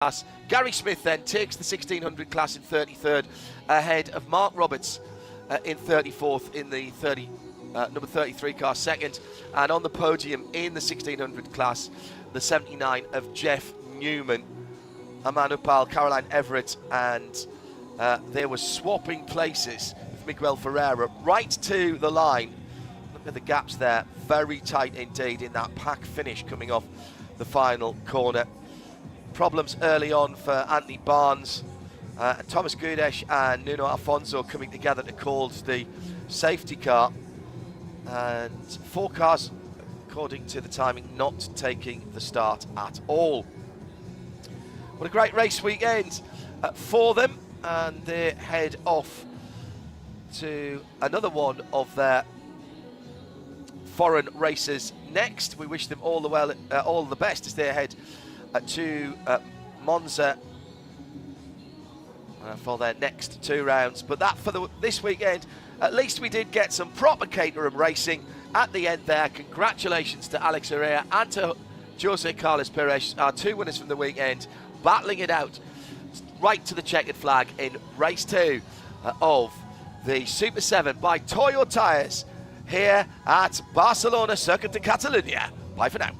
class. Gary Smith then takes the 1600 class in 33rd, ahead of Mark Roberts in 34th in the number 33 car second, and on the podium in the 1600 class, the 79 of Jeff Newman, Aman Upal, Caroline Everett, and they were swapping places with Miguel Ferreira right to the line. Look at the gaps there, very tight indeed in that pack finish coming off the final corner. Problems early on for Anthony Barnes, Thomas Gudesh and Nuno Alfonso coming together to call the safety car, and 4 cars, according to the timing, not taking the start at all. What a great race weekend for them, and they head off to another one of their foreign races next. We wish them all the best as they head to Monza for their next 2 rounds. But that for this weekend, at least we did get some proper Caterham racing at the end there. Congratulations to Alex Herrera and to Jose Carlos Perez, our 2 winners from the weekend, battling it out right to the checkered flag in race 2 of the Super 7 by Toyo Tyres here at Barcelona Circuit de Catalunya. Bye for now.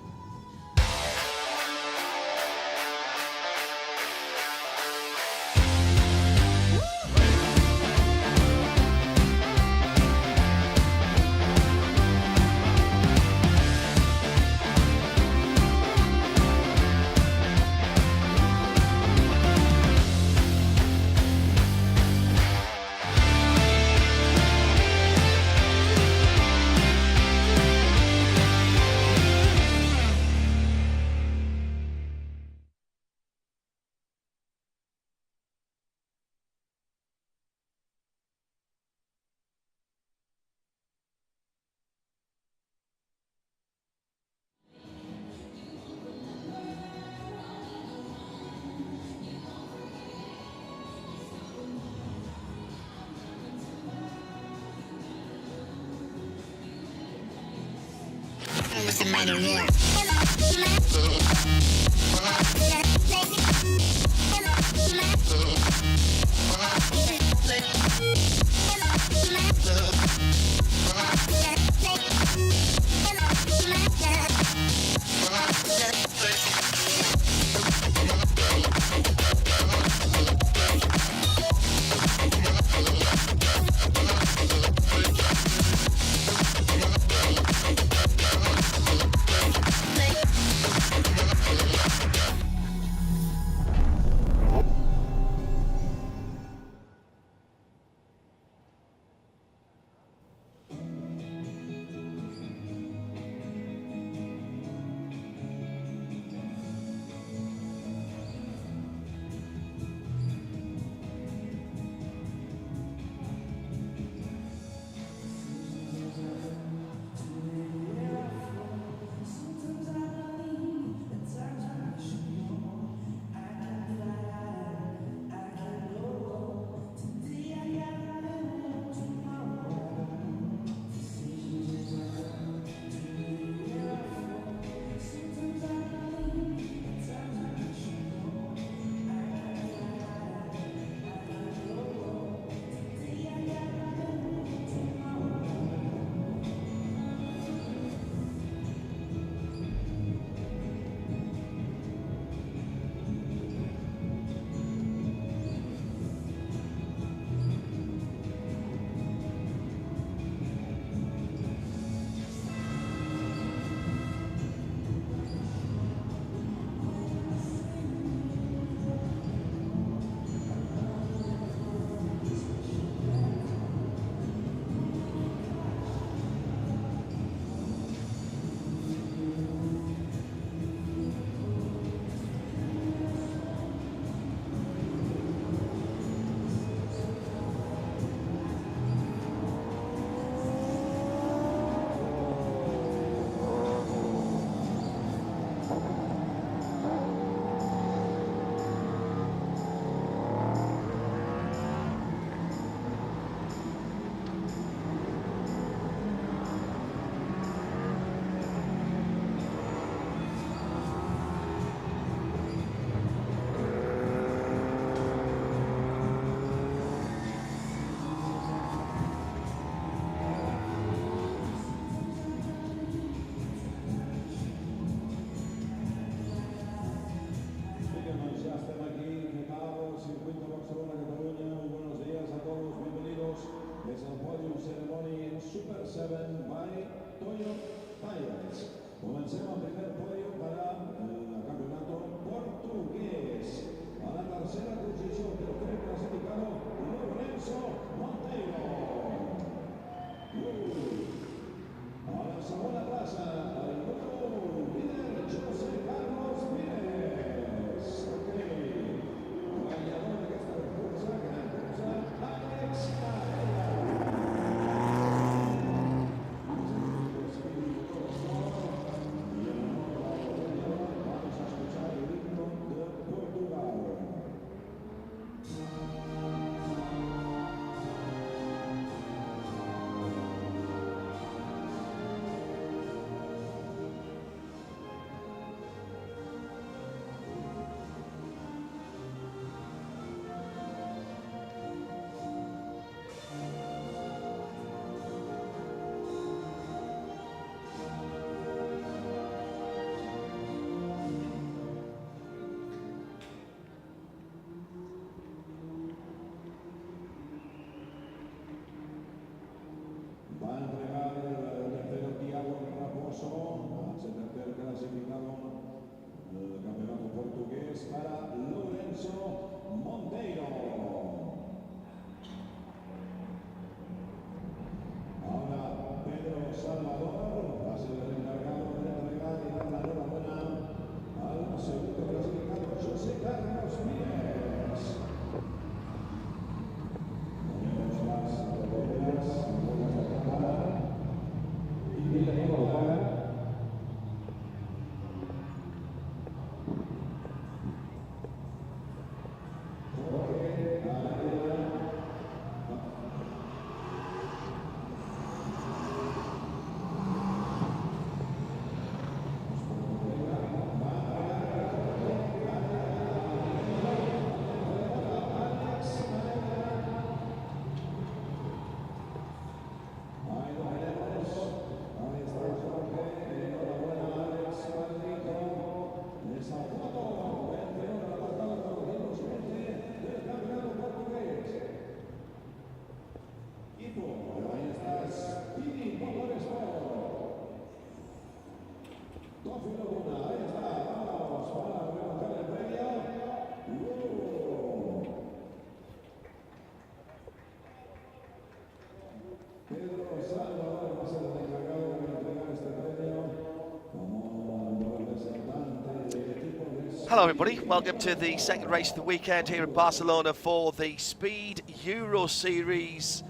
Hello everybody, welcome to the second race of the weekend here in Barcelona for the Speed Euroseries.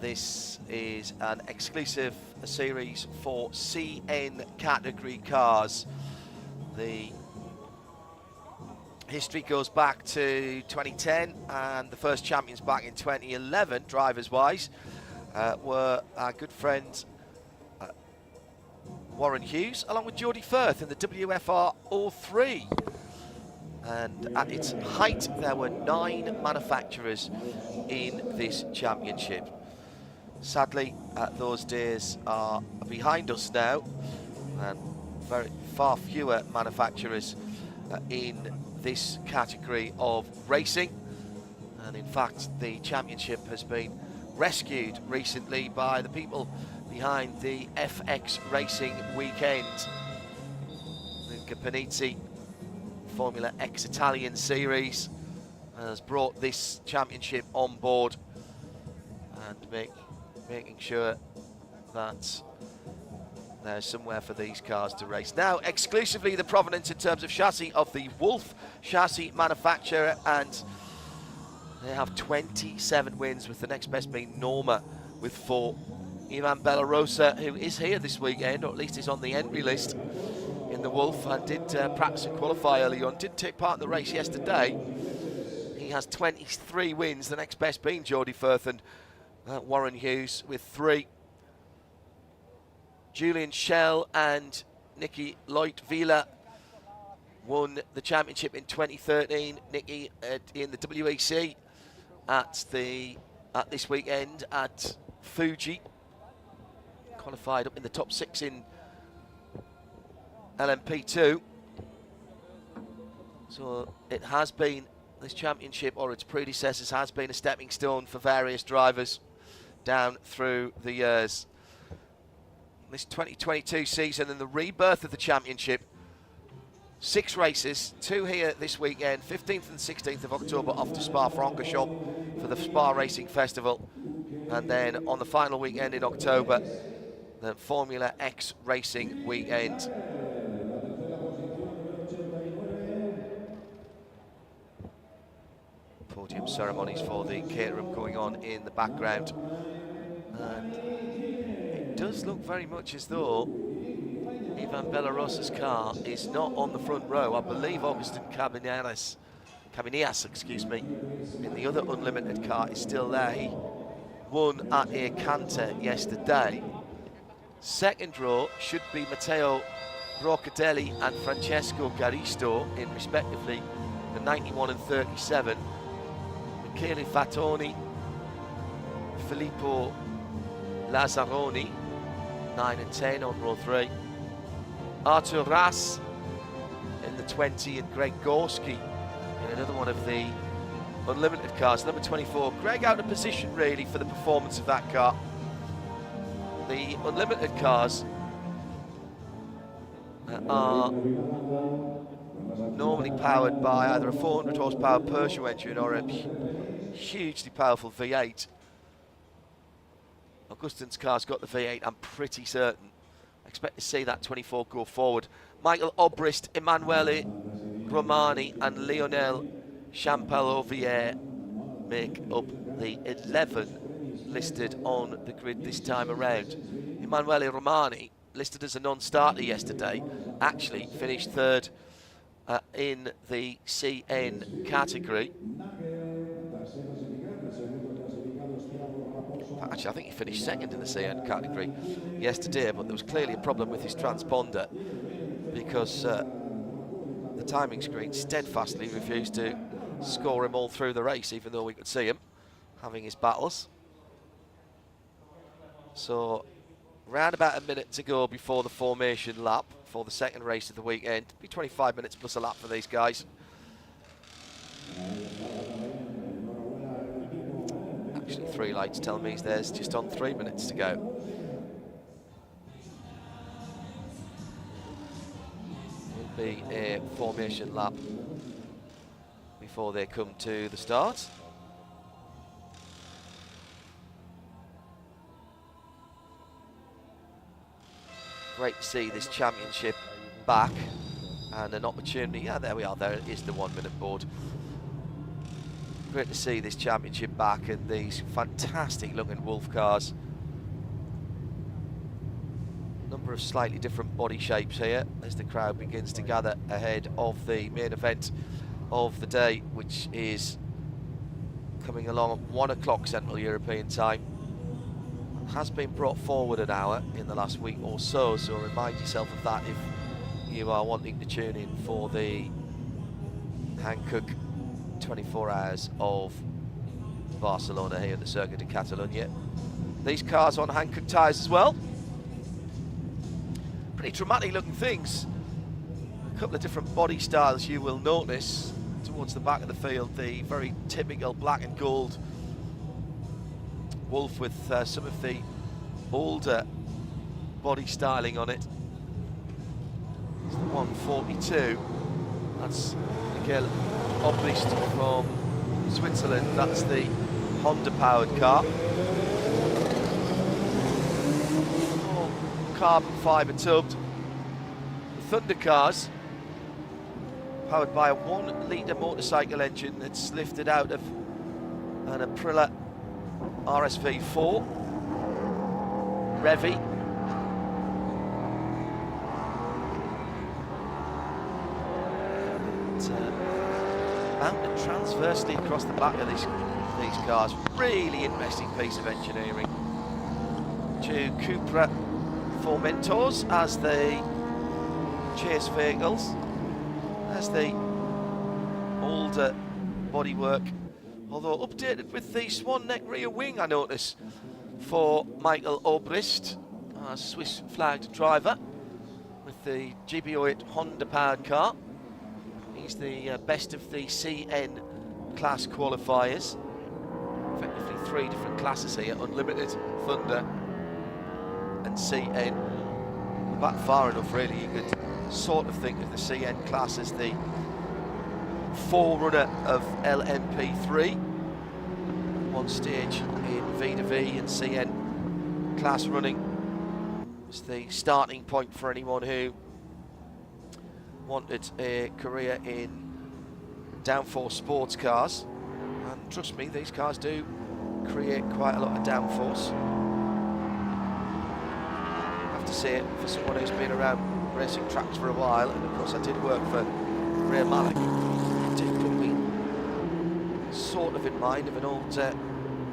This is an exclusive series for CN category cars. The history goes back to 2010 and the first champions back in 2011, drivers-wise, were our good friend Warren Hughes, along with Geordie Firth in the WFR 03. And at its height, there were 9 manufacturers in this championship. Sadly, those days are behind us now, and very far fewer manufacturers in this category of racing. And in fact, the championship has been rescued recently by the people behind the FX Racing Weekend. Luca Panizzi, Formula X Italian Series, has brought this championship on board and making sure that there's somewhere for these cars to race. Now, exclusively the provenance in terms of chassis of the Wolf chassis manufacturer, and they have 27 wins, with the next best being Norma with 4. Ivan Bellarosa, who is here this weekend, or at least is on the entry list in the Wolf, and did practice and qualify early on, did take part in the race yesterday. He has 23 wins, the next best being Geordie Firth and Warren Hughes with 3. Julian Schell and Nicky Loitvila won the championship in 2013. Nicky in the WEC at this weekend at Fuji, qualified up in the top 6 in LMP2. So it has been, this championship or its predecessors has been a stepping stone for various drivers down through the years. This 2022 season and the rebirth of the championship, 6 races, 2 here this weekend, 15th and 16th of October off to Spa-Francorchamps for the Spa Racing Festival, and then on the final weekend in October, the Formula X Racing Weekend. Podium ceremonies for the caterer going on in the background, and it does look very much as though Ivan Bellarosa's car is not on the front row. I believe Augustin Cabanillas, excuse me, in the other unlimited car is still there. He won at Alicante yesterday. Second row should be Matteo Roccadelli and Francesco Garisto in respectively the 91 and 37. Michele Fatoni, Filippo Lazzaroni, 9 and 10 on row 3. Artur Ras in the 20, and Greg Gorski in another one of the unlimited cars, number 24. Greg out of position really for the performance of that car. The unlimited cars are normally powered by either a 400 horsepower Peugeot engine or a hugely powerful V8. Augustin's car's got the V8, I'm pretty certain. I expect to see that 24 go forward. Michael Obrist, Emanuele Romani and Lionel Champel-Ovier make up the 11 listed on the grid this time around. Emanuele Romani, listed as a non-starter yesterday, actually finished 3rd in the CN category. Actually, I think he finished 2nd in the CN category yesterday, but there was clearly a problem with his transponder, because the timing screen steadfastly refused to score him all through the race, even though we could see him having his battles. So, round about a minute to go before the formation lap for the second race of the weekend. It'll be 25 minutes plus a lap for these guys. Actually, 3 lights tell me there's just on 3 minutes to go. Will be a formation lap before they come to the start. Great to see this championship back and an opportunity. Yeah, there we are. There is the 1 minute board. Great to see this championship back and these fantastic looking Wolf cars. Number of slightly different body shapes here as the crowd begins to gather ahead of the main event of the day, which is coming along at 1 o'clock Central European time. Has been brought forward an hour in the last week or so, so remind yourself of that if you are wanting to tune in for the Hankook 24 hours of Barcelona here at the Circuit de Catalunya. These cars on Hankook tyres as well. Pretty dramatic looking things. A couple of different body styles you will notice towards the back of the field. The very typical black and gold Wolf with some of the older body styling on it. It's the 142. That's Miguel Obrist from Switzerland. That's the Honda powered car. All carbon fibre tubbed. The Thunder cars, powered by a 1 litre motorcycle engine that's lifted out of an Aprilia RSV4 Revy. Mounted transversely across the back of these cars. Really interesting piece of engineering. To Cupra Formentors as the chase vehicles. As the older bodywork, although updated with the swan neck rear wing, I notice, for Michael Obrist, our Swiss flagged driver with the GB08 Honda powered car. He's the best of the CN class qualifiers. Effectively 3 different classes here: Unlimited, Thunder and CN. Back far enough really, you could sort of think of the CN class as the forerunner of LMP3. One stage in V2V and CN class running was the starting point for anyone who wanted a career in downforce sports cars. And trust me, these cars do create quite a lot of downforce. I have to say it, for someone who's been around racing tracks for a while, and of course I did work for Ray Malik. It did put me sort of in mind of an old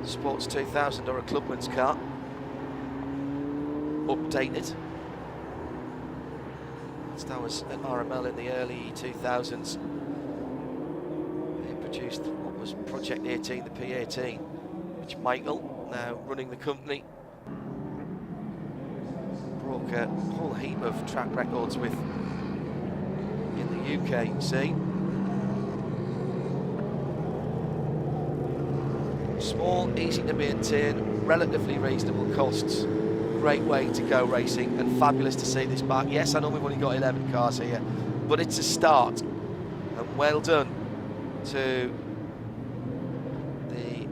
Sports 2000 or a Clubman's car, updated. That was at RML in the early 2000s. They produced what was Project 18, the P18, which Michael, now running the company, broke a whole heap of track records with in the UK scene. Small, easy to maintain, relatively reasonable costs. Great way to go racing, and fabulous to see this back. Yes, I know we've only got 11 cars here, but it's a start, and well done to the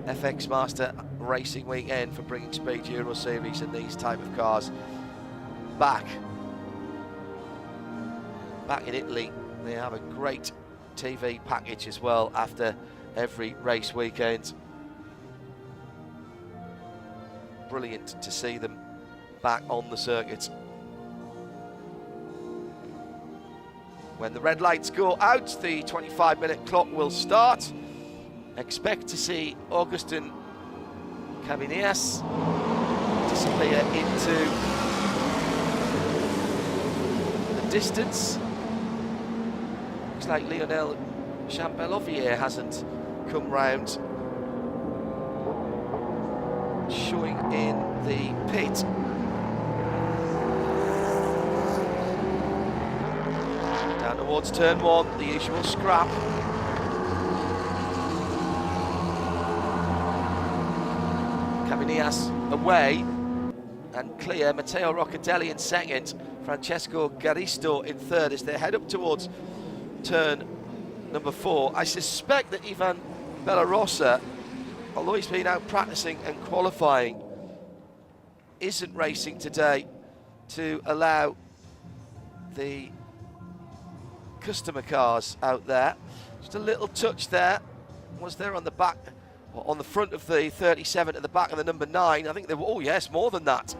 FX Master Racing Weekend for bringing Speed Euroseries and these type of cars back in Italy. They have a great TV package as well after every race weekend. Brilliant to see them back on the circuit. When the red lights go out, the 25-minute clock will start. Expect to see Augustin Caminillas disappear into the distance. Looks like Lionel Champelovier hasn't come round, showing in the pit. Down towards turn 1, the usual scrap. Caminillas away and clear. Matteo Roccadelli in second, Francesco Garisto in third as they head up towards turn number 4. I suspect that Ivan Bellarossa, although he's been out practicing and qualifying, isn't racing today to allow the customer cars out there. Just a little touch there. Was there on the back, or on the front of the 37 at the back of the number 9? I think there were, oh yes, more than that.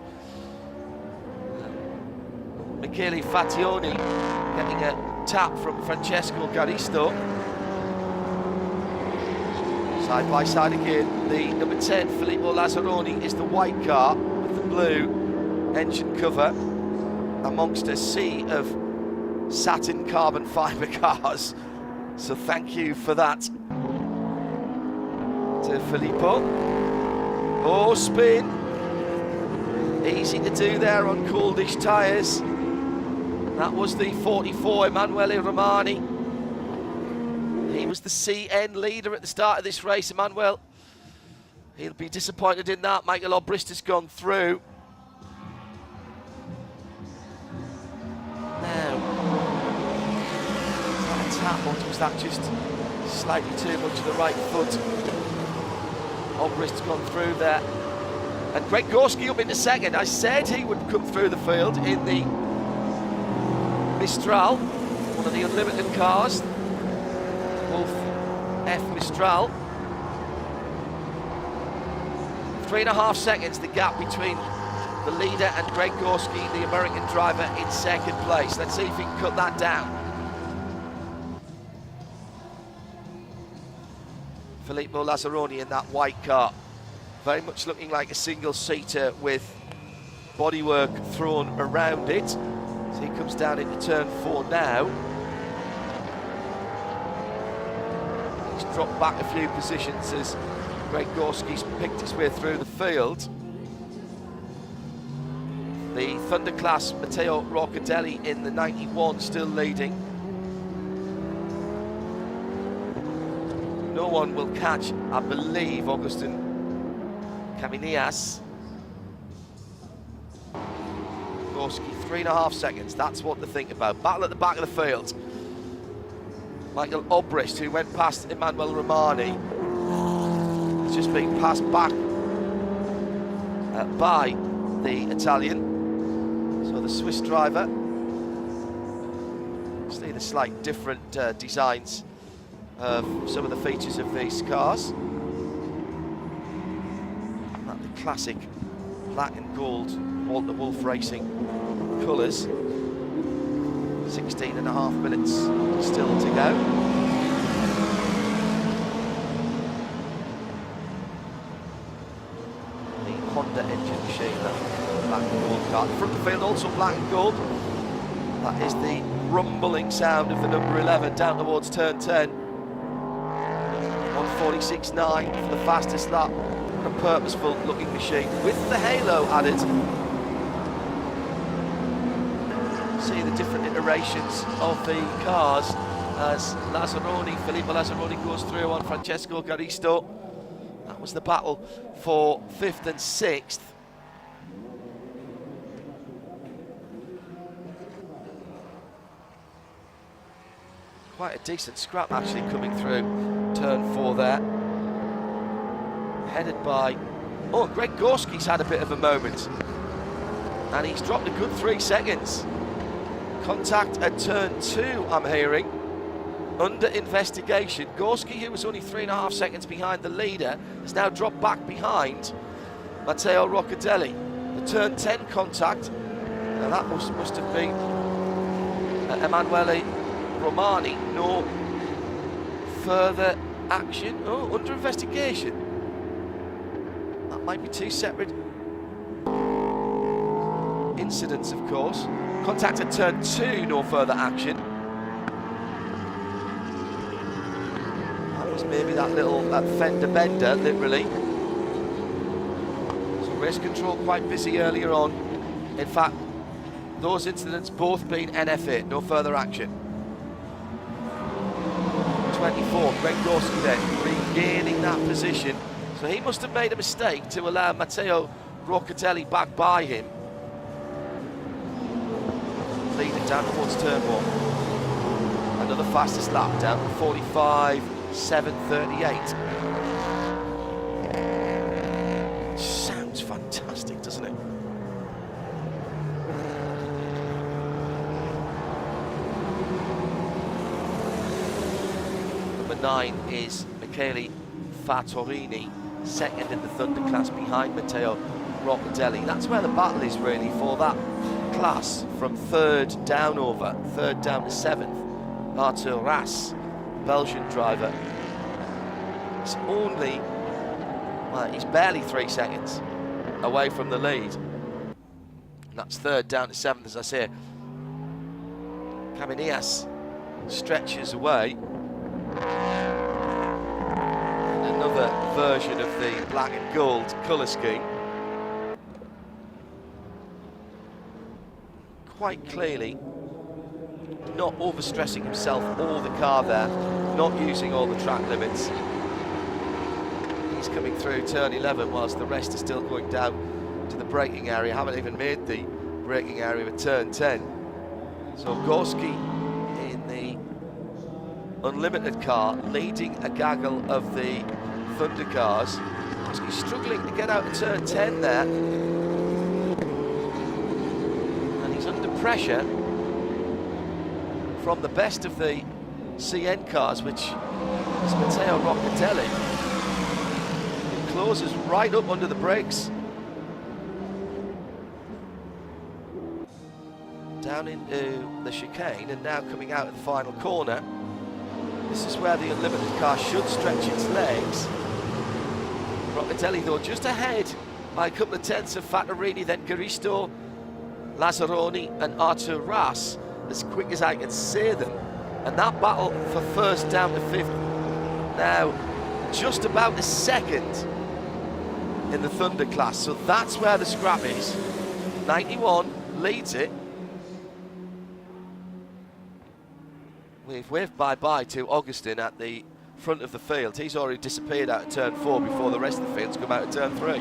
Michele Fattioni getting a tap from Francesco Garisto. Side by side again, the number 10, Filippo Lazzaroni, is the white car with the blue engine cover amongst a sea of satin carbon fibre cars. So thank you for that to Filippo. Oh, spin. Easy to do there on cooldish tyres. That was the 44, Emanuele Romani. He was the CN leader at the start of this race, Emanuele. He'll be disappointed in that. Michael Obrist has gone through. Now, was that a tap, or was that just slightly too much of the right foot? Obrist's gone through there. And Greg Gorski up into second. I said he would come through the field in the Mistral, one of the unlimited cars. Wolf F Mistral. 3.5 seconds the gap between the leader and Greg Gorski, the American driver, in second place. Let's see if he can cut that down. Filippo Lazzaroni in that white car, very much looking like a single-seater with bodywork thrown around it. So he comes down into turn 4 now. He's dropped back a few positions as Greg Gorski's picked his way through the field. The Thunder class, Matteo Roccadelli in the 91, still leading. No one will catch, I believe, Augustin Caminillas. Gorski, 3.5 seconds, that's what to think about. Battle at the back of the field. Michael Obrist, who went past Emanuele Romani, has just been passed back by the Italian. So the Swiss driver. See the slight different designs of some of the features of these cars. Not the classic black and gold Walter Wolf Racing colours. 16.5 minutes still to go. The Honda engine machine, that black and gold car. The front of the field also black and gold. That is the rumbling sound of the number 11 down towards turn 10. 1:46.9 for the fastest lap. A purposeful looking machine with the halo added. See the different iterations of the cars as Filippo Lazzaroni goes through on Francesco Garisto. That was the battle for 5th and 6th. Quite a decent scrap actually coming through turn 4 there. Headed by, oh, Greg Gorski's had a bit of a moment. And he's dropped a good 3 seconds. Contact at turn 2, I'm hearing. Under investigation. Gorski, who was only 3.5 seconds behind the leader, has now dropped back behind Matteo Roccadelli. The turn 10 contact, now that must have been Emanuele Romani. No further action. Oh, under investigation. That might be 2 separate incidents, of course. Contact at turn 2, no further action. That was maybe that little fender bender, literally. So race control quite busy earlier on. In fact, those incidents both been NFA, no further action. 24, Greg Gorski then regaining that position. So he must have made a mistake to allow Matteo Roccadelli back by him. Leading down towards turn 1. Another fastest lap down to 45.738. Sounds fantastic, doesn't it? Number 9 is Michele Fattorini, second in the Thunder class behind Matteo Roccadelli. That's where the battle is really for that class from third down to seventh. Arthur Ras, Belgian driver, is only, well, he's barely 3 seconds away from the lead. And that's third down to seventh, as I say. Caminias stretches away. And another version of the black and gold colour scheme. Quite clearly not overstressing himself or the car there, not using all the track limits. He's coming through turn 11 whilst the rest are still going down to the braking area. Haven't even made the braking area of turn 10. So Gorski in the unlimited car leading a gaggle of the Thunder cars. He's struggling to get out of turn 10 there, and he's under pressure from the best of the CN cars, which is Matteo Roccadelli. It closes right up under the brakes. Down into the chicane, and now coming out of the final corner. This is where the unlimited car should stretch its legs. Roccadelli though just ahead by a couple of tenths of Fattorini, then Garisto, Lazzaroni and Artur Ras, as quick as I can say them. And that battle for first down to fifth now just about a second in the Thunder class. So that's where the scrap is. 91 leads it. We've waved bye-bye to Augustin at the front of the field. He's already disappeared out of turn 4 before the rest of the field's come out of turn 3.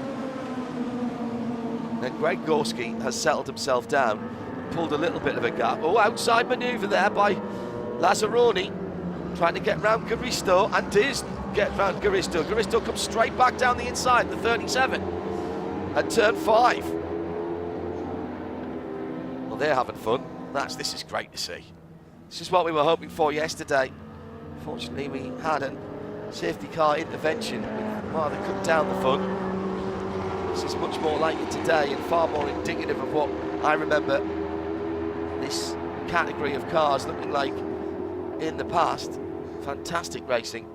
Then Greg Gorski has settled himself down, pulled a little bit of a gap. Oh, outside manoeuvre there by Lazzaroni, trying to get round Garisto, and does get round Garisto. Garisto comes straight back down the inside, the 37, at turn 5. Well, they're having fun. This is great to see. This is what we were hoping for yesterday. Fortunately, we had a safety car intervention while they cut down the fun. This is much more like it today and far more indicative of what I remember this category of cars looking like in the past. Fantastic racing.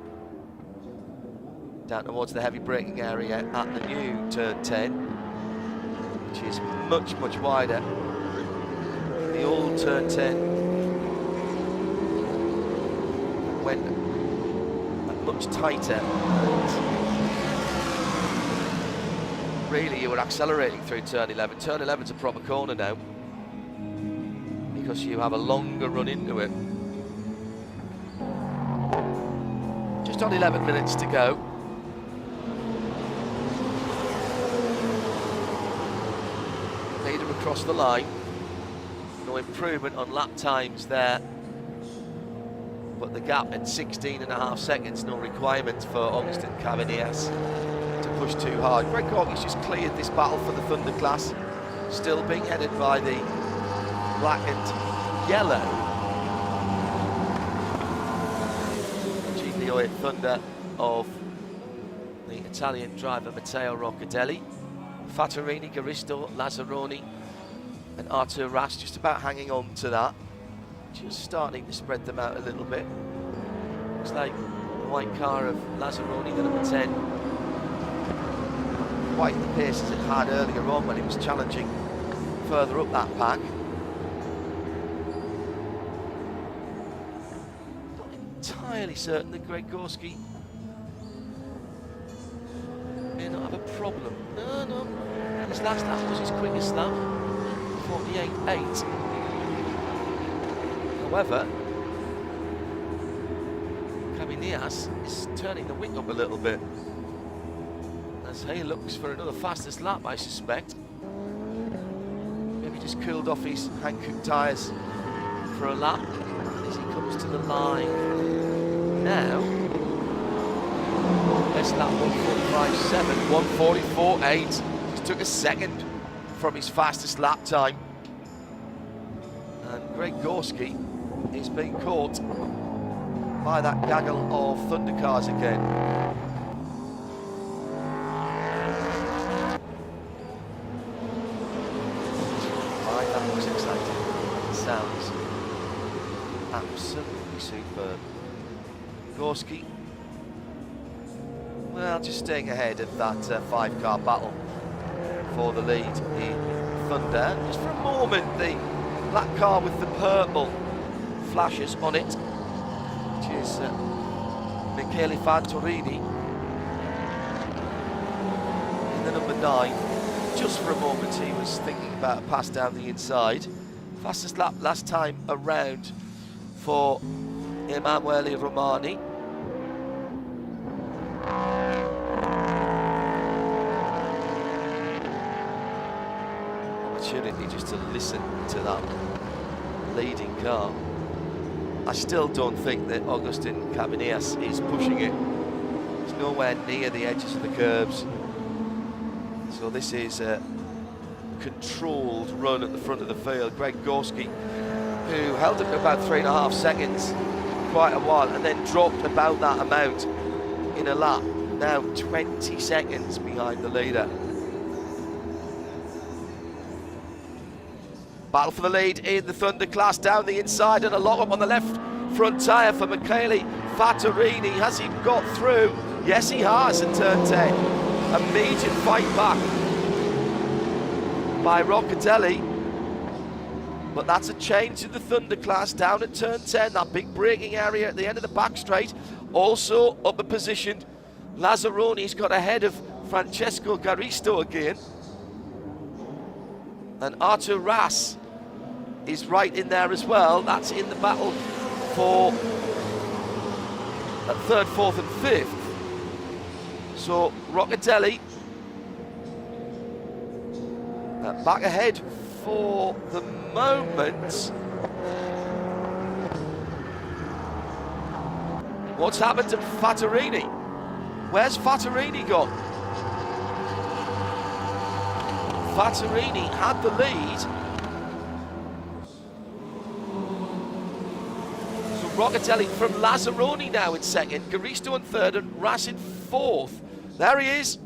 Down towards the heavy braking area at the new turn 10, which is much, much wider. The old turn 10 went much tighter, and really you were accelerating through turn 11. Turn 11's a proper corner now because you have a longer run into it. Just on 11 minutes to go. Leader across the line. No improvement on lap times there, but the gap at 16.5 seconds, no requirement for Augustin Cavanias to push too hard. Greg Gorski's just cleared this battle for the Thunder class, still being headed by the black and yellow GP08 Thunder of the Italian driver Matteo Roccadelli. Fattorini, Garisto, Lazzaroni and Artur Ras just about hanging on to that. Just starting to spread them out a little bit. Looks like the white car of Lazzaroni, the number 10, quite the pace as it had earlier on when he was challenging further up that pack. Not entirely certain that Greg Gorski may not have a problem. No. His last lap was his quickest lap, 48.8. However, Caminias is turning the wing up a little bit as he looks for another fastest lap, I suspect. Maybe just cooled off his Hankook tyres for a lap as he comes to the line. Now, best lap 1:45.7, 1:44.8. Just took a second from his fastest lap time. And Greg Gorski is being caught by that gaggle of Thunder cars again. Right, that looks exciting. It sounds absolutely superb. Gorski, well, just staying ahead of that 5-car battle for the lead in Thunder. Just for a moment, the black car with the purple flashes on it, which is Michele Fattorini in the number 9. Just for a moment, he was thinking about a pass down the inside. Fastest lap last time around for Emanuele Romani. Opportunity just to listen to that leading car. I still don't think that Agustin Cabanillas is pushing it. It's nowhere near the edges of the curbs. So this is a controlled run at the front of the field. Greg Gorski, who held up to about 3.5 seconds quite a while and then dropped about that amount in a lap, now 20 seconds behind the leader. Battle for the lead in the Thunder class down the inside, and a lock up on the left front tyre for Michele Fattorini. Has he got through? Yes, he has in turn 10. Immediate fight back by Roccatelli. But that's a change in the Thunder class down at turn 10. That big braking area at the end of the back straight. Also upper positioned. Lazzaroni's got ahead of Francesco Garisto again. And Artur Ras is right in there as well. That's in the battle for 3rd, 4th and 5th. So Roccatelli back ahead for the moment. What's happened to Fattorini? Where's Fattorini gone? Fattorini had the lead. So Roccatelli from Lazzaroni now in 2nd, Garisto in 3rd and Ras in 4th. There he is,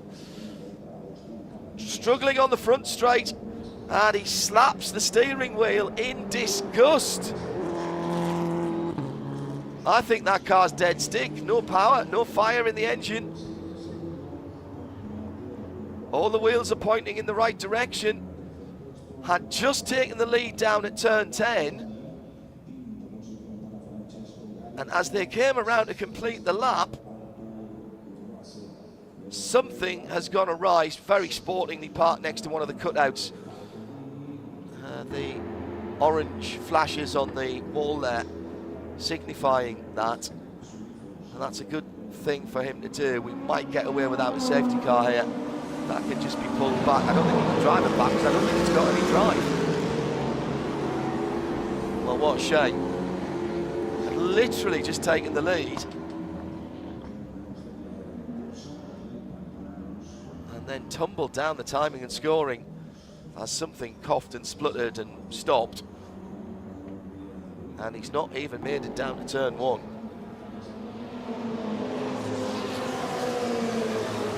struggling on the front straight, and he slaps the steering wheel in disgust. I think that car's dead stick. No power, no fire in the engine. All the wheels are pointing in the right direction. Had just taken the lead down at turn 10. And as they came around to complete the lap, something has gone awry. Very sportingly parked next to one of the cutouts. The orange flashes on the wall there, signifying that. And that's a good thing for him to do. We might get away without a safety car here. That can just be pulled back. I don't think he can drive it back because I don't think it's got any drive. Well, what a shame. Had literally just taken the lead. And then tumbled down the timing and scoring as something coughed and spluttered and stopped. And he's not even made it down to turn 1.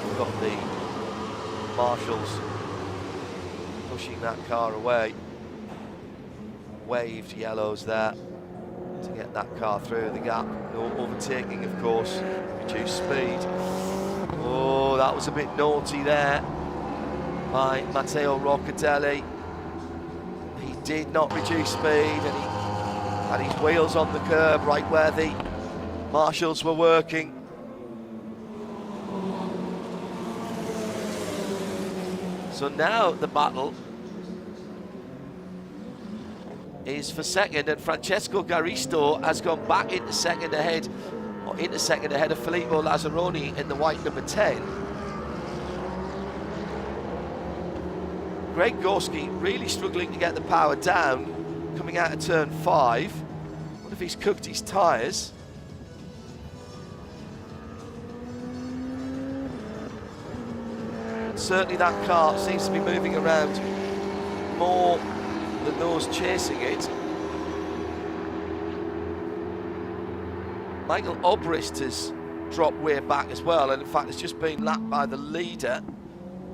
We've got the marshals pushing that car away. Waved yellows there to get that car through the gap. No overtaking, of course. Reduced speed. Oh, that was a bit naughty there by Matteo Roccatelli. He did not reduce speed, and he had his wheels on the curb right where the marshals were working. So now the battle is for 2nd, and Francesco Garisto has gone back into 2nd ahead, or into 2nd ahead of Filippo Lazzaroni in the white number 10. Greg Gorski really struggling to get the power down, coming out of turn 5. What if he's cooked his tyres? Certainly that car seems to be moving around more than those chasing it. Michael Obrist has dropped way back as well, and in fact has just been lapped by the leader.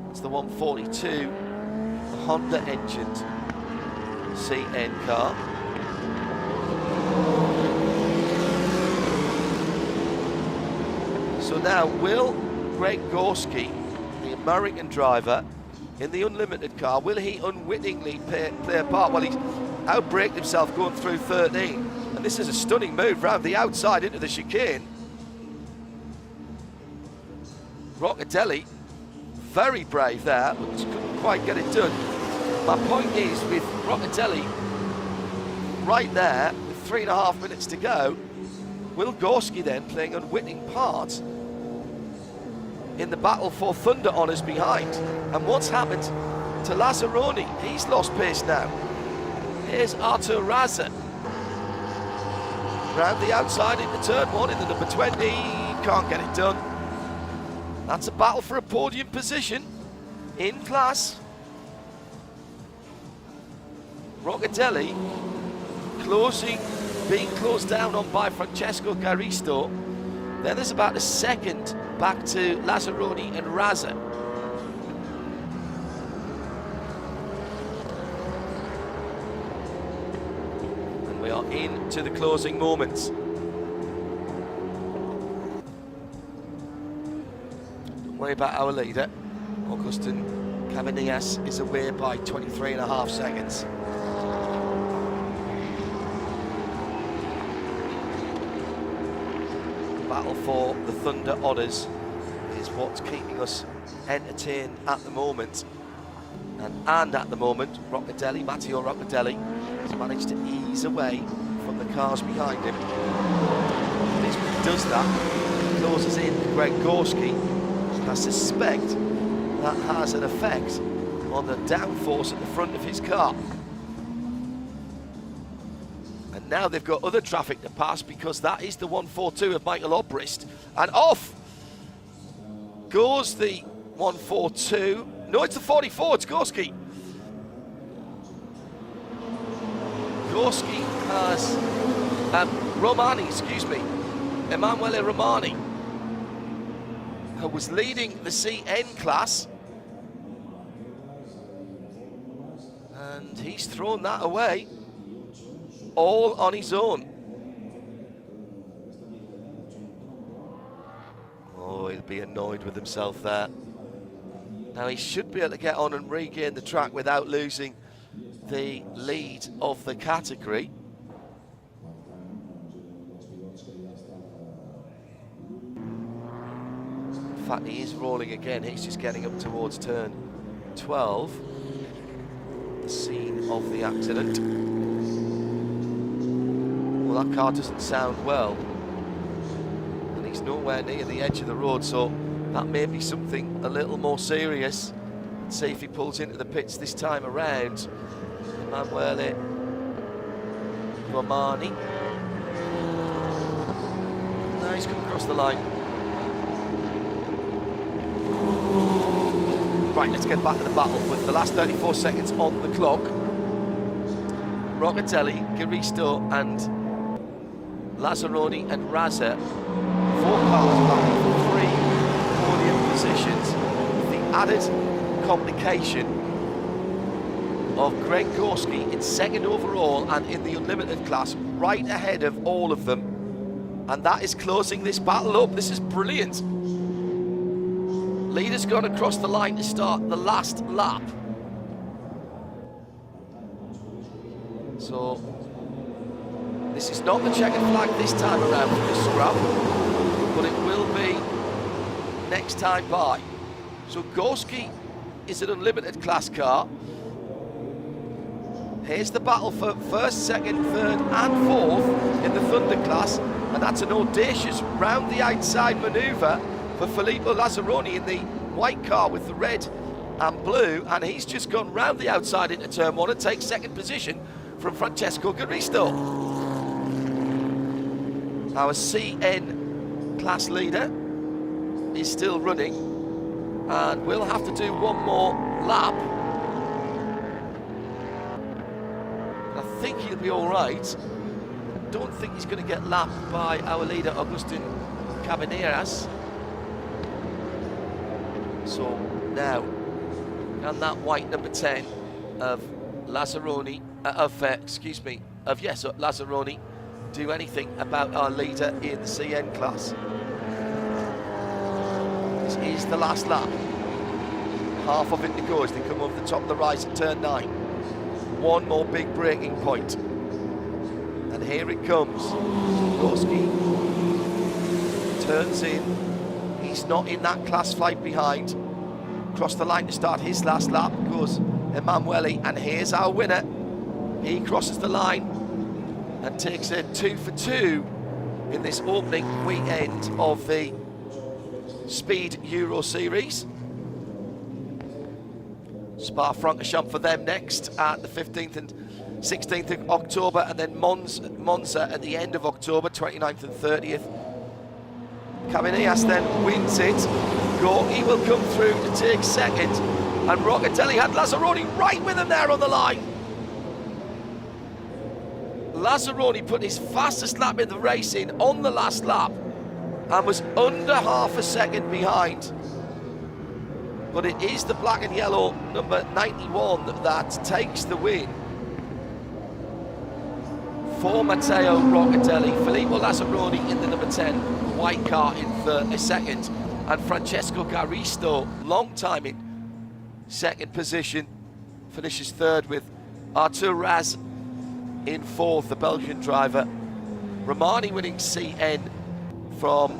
It's the 142, the Honda engined CN car. So now, will Greg Gorski, the American driver in the unlimited car, will he unwittingly play a part? Well, he's outbraked himself going through 13, and this is a stunning move round the outside into the chicane. Roccadelli, very brave there, but just couldn't quite get it done. My point is, with Roccadelli right there, with 3.5 minutes to go, will Gorski then playing unwitting part in the battle for Thunder honours behind? And what's happened to Lazzaroni? He's lost pace now. Here's Artur Raza. Round the outside into turn 1 in the number 20. Can't get it done. That's a battle for a podium position in class. Roccadelli being closed down on by Francesco Garisto. Then there's about a second back to Lazzaroni and Raza. And we are into the closing moments. Don't worry about our leader. Augustin Cabanillas is away by 23.5 seconds. Battle for the Thunder honours is what's keeping us entertained at the moment. And at the moment, Matteo Roccadelli has managed to ease away from the cars behind him. As he does that, he closes in Greg Gorski. I suspect that has an effect on the downforce at the front of his car. And now they've got other traffic to pass, because that is the 142 of Michael Obrist. And off goes the 142. No, it's the 44, it's Gorski. Gorski has Emanuele Romani, who was leading the CN class. And he's thrown that away, all on his own. Oh, he'll be annoyed with himself there. Now he should be able to get on and regain the track without losing the lead of the category. In fact, he is rolling again. He's just getting up towards turn 12, the scene of the accident. Well, that car doesn't sound well, and he's nowhere near the edge of the road, so that may be something a little more serious. Let's see if he pulls into the pits this time around. Emanuele Romani. No, he's come across the line. Right, let's get back to the battle with the last 34 seconds on the clock. Roccadelli, Garisto and Lazzaroni and Raza, 4 cars back for 3 podium positions. The added complication of Greg Gorski in second overall and in the unlimited class, right ahead of all of them. And that is closing this battle up. This is brilliant. Leader's gone across the line to start the last lap. So this is not the checkered flag this time around for the scrap, but it will be next time by. So Gorski is an unlimited class car. Here's the battle for first, second, third and fourth in the Thunder class, and that's an audacious round the outside manoeuvre for Filippo Lazzaroni in the white car with the red and blue, and he's just gone round the outside into turn 1 and takes second position from Francesco Garisto. Our CN class leader is still running, and we'll have to do one more lap. I think he'll be all right. don't think he's going to get lapped by our leader, Agustin Cabanillas. So now, can that white number 10 of Lazzaroni, Lazzaroni, do anything about our leader in the CN class? This is the last lap. Half of it to go as they come over the top of the rise at turn 9. One more big braking point. And here it comes. Gorski turns in. He's not in that class flight behind. Across the line to start his last lap goes Emanuele, and here's our winner. He crosses the line and takes a 2 for 2 in this opening weekend of the Speed Euroseries. Spa-Francorchamps for them next at the 15th and 16th of October, and then Monza at the end of October, 29th and 30th. Cabanillas then wins it. Gorky will come through to take second, and Roccatelli had Lazzaroni right with him there on the line. Lazzaroni put his fastest lap in the race in on the last lap and was under half a second behind. But it is the black and yellow number 91 that takes the win for Matteo Roccatelli. Filippo Lazzaroni in the number 10 white car in second, and Francesco Garisto, long time in second position, finishes third, with Artur Raz in fourth, the Belgian driver. Romani winning CN from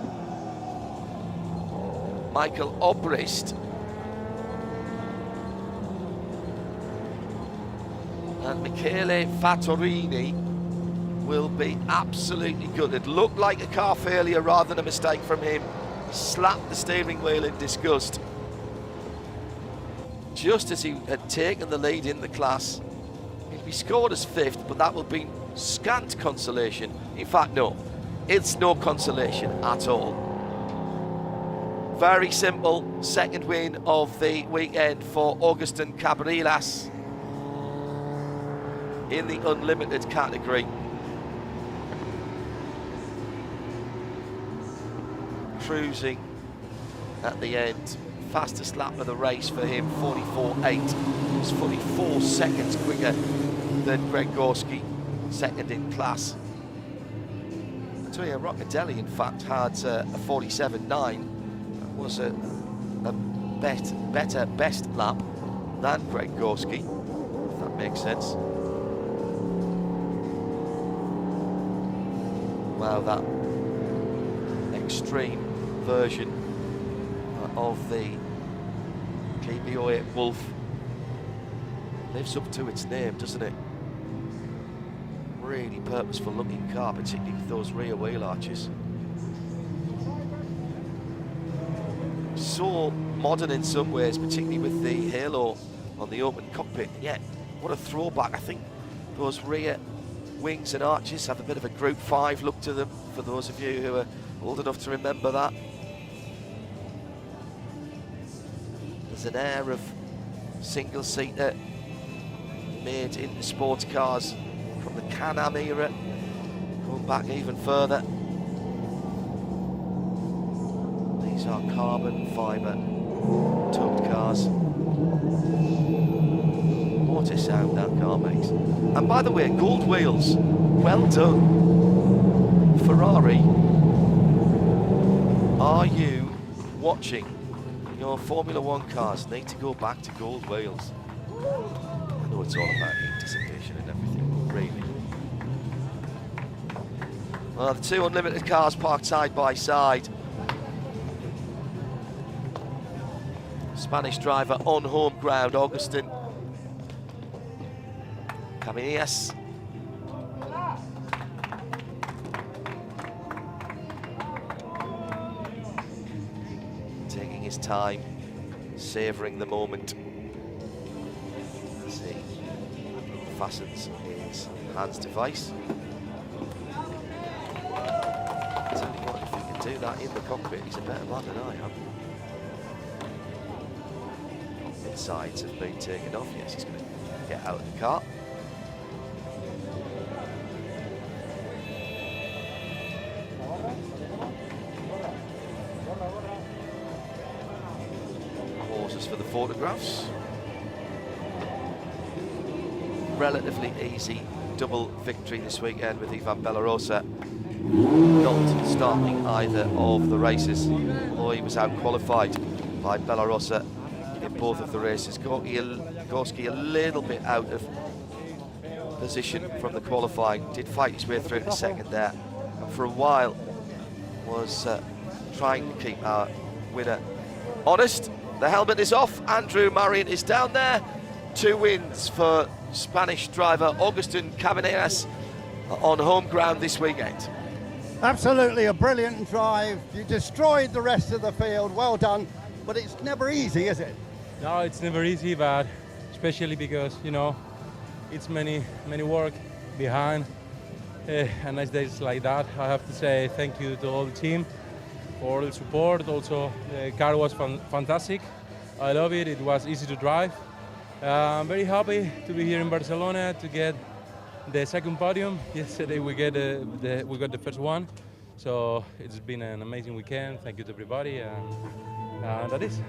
Michael Obrist. And Michele Fattorini will be absolutely good. It looked like a car failure rather than a mistake from him. He slapped the steering wheel in disgust, just as he had taken the lead in the class. He'll be scored as fifth, but that will be scant consolation. In fact, no, it's no consolation at all. Very simple second win of the weekend for Agustin Cabanillas in the unlimited category. Cruising at the end. Fastest lap of the race for him, 44.8. It's 44 seconds quicker than Greg Gorski, second in class. I tell you, Roccatelli in fact had a 47.9. That was a better best lap than Greg Gorski, if that makes sense. Wow, that extreme version of the KBO8 Wolf lives up to its name, doesn't it? Really purposeful looking car, particularly with those rear wheel arches. So modern in some ways, particularly with the halo on the open cockpit. Yet, what a throwback. I think those rear wings and arches have a bit of a Group 5 look to them, for those of you who are old enough to remember that. There's an air of single-seater made into sports cars from the Can-Am era, going back even further. These are carbon fibre tugged cars. What a sound that car makes. And by the way, gold wheels, well done. Ferrari, are you watching? Your Formula One cars need to go back to gold wheels. I know it's all about heat dissipation and everything, but really. Well, the two unlimited cars parked side by side. Spanish driver on home ground, Agustin Cabanillas. Taking his time, savouring the moment as he fastens his hands device. I tell you what, if he can do that in the cockpit, he's a better man than I am. Cockpit sides have been taken off. Yes, he's going to get out of the car. for the photographs. Relatively easy double victory this weekend with Ivan Bellarosa not starting either of the races, although he was out-qualified by Bellarosa in both of the races. Gorski a little bit out of position from the qualifying, did fight his way through the second there, and for a while was trying to keep our winner honest. The helmet is off, Andrew Marion is down there. 2 wins for Spanish driver Agustin Cabanillas on home ground this weekend. Absolutely a brilliant drive. You destroyed the rest of the field, well done, but it's never easy, is it? No, it's never easy, but especially because, you know, it's many work behind and nice days like that. I have to say thank you to all the team for all the support. Also, the car was fantastic. I love it. It was easy to drive. I'm very happy to be here in Barcelona to get the second podium. Yesterday we got the first one, so it's been an amazing weekend. Thank you to everybody, and that is.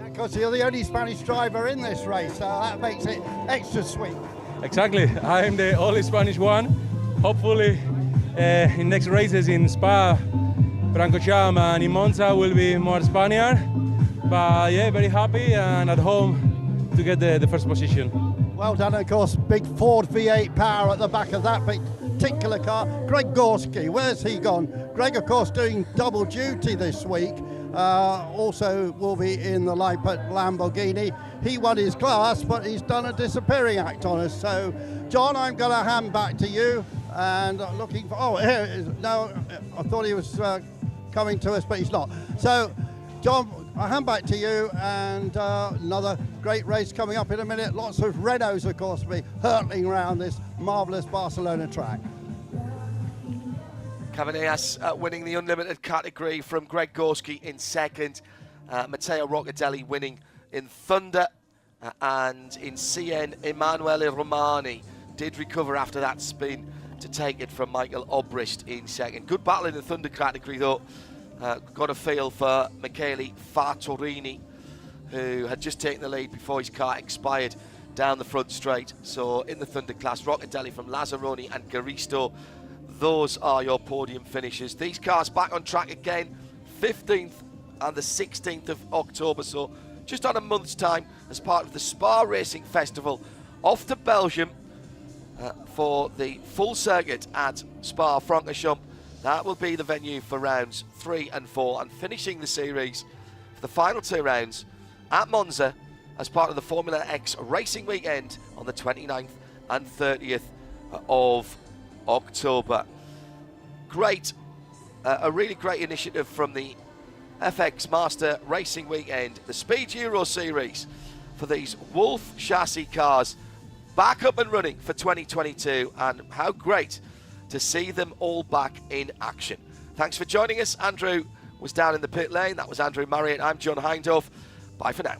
Because you're the only Spanish driver in this race, so that makes it extra sweet. Exactly, I'm the only Spanish one. Hopefully, in next races in Spa, Francorchamps and in Monza will be more Spaniard. But yeah, very happy and at home to get the first position. Well done, of course, big Ford V8 power at the back of that particular car. Greg Gorski, where's he gone? Greg, of course, doing double duty this week. Also will be in the Lamborghini. He won his class, but he's done a disappearing act on us. So, John, I'm going to hand back to you. And looking for, oh, here it is. No, I thought he was coming to us, but he's not. So, John, I'll hand back to you, and another great race coming up in a minute. Lots of Renaults, of course, will be hurtling around this marvellous Barcelona track. Cabanillas winning the unlimited category from Greg Gorski in second. Matteo Roccadelli winning in Thunder, and in CN, Emanuele Romani did recover after that spin to take it from Michael Obrist in second. Good battle in the Thunder category, though. Got a feel for Michele Fartorini, who had just taken the lead before his car expired down the front straight. So in the Thunder class, Roccadelli from Lazzaroni and Garisto, those are your podium finishes. These cars back on track again, 15th and the 16th of October, so just on a month's time, as part of the Spa Racing Festival. Off to Belgium for the full circuit at Spa-Francorchamps. That will be the venue for rounds 3 and 4, and finishing the series for the final 2 rounds at Monza as part of the Formula X racing weekend on the 29th and 30th of October. Great, a really great initiative from the FX Master Racing Weekend, the Speed Euroseries for these Wolf chassis cars back up and running for 2022, and how great to see them all back in action. Thanks for joining us. Andrew was down in the pit lane. That was Andrew Marriott. I'm John Hindhaugh. Bye for now.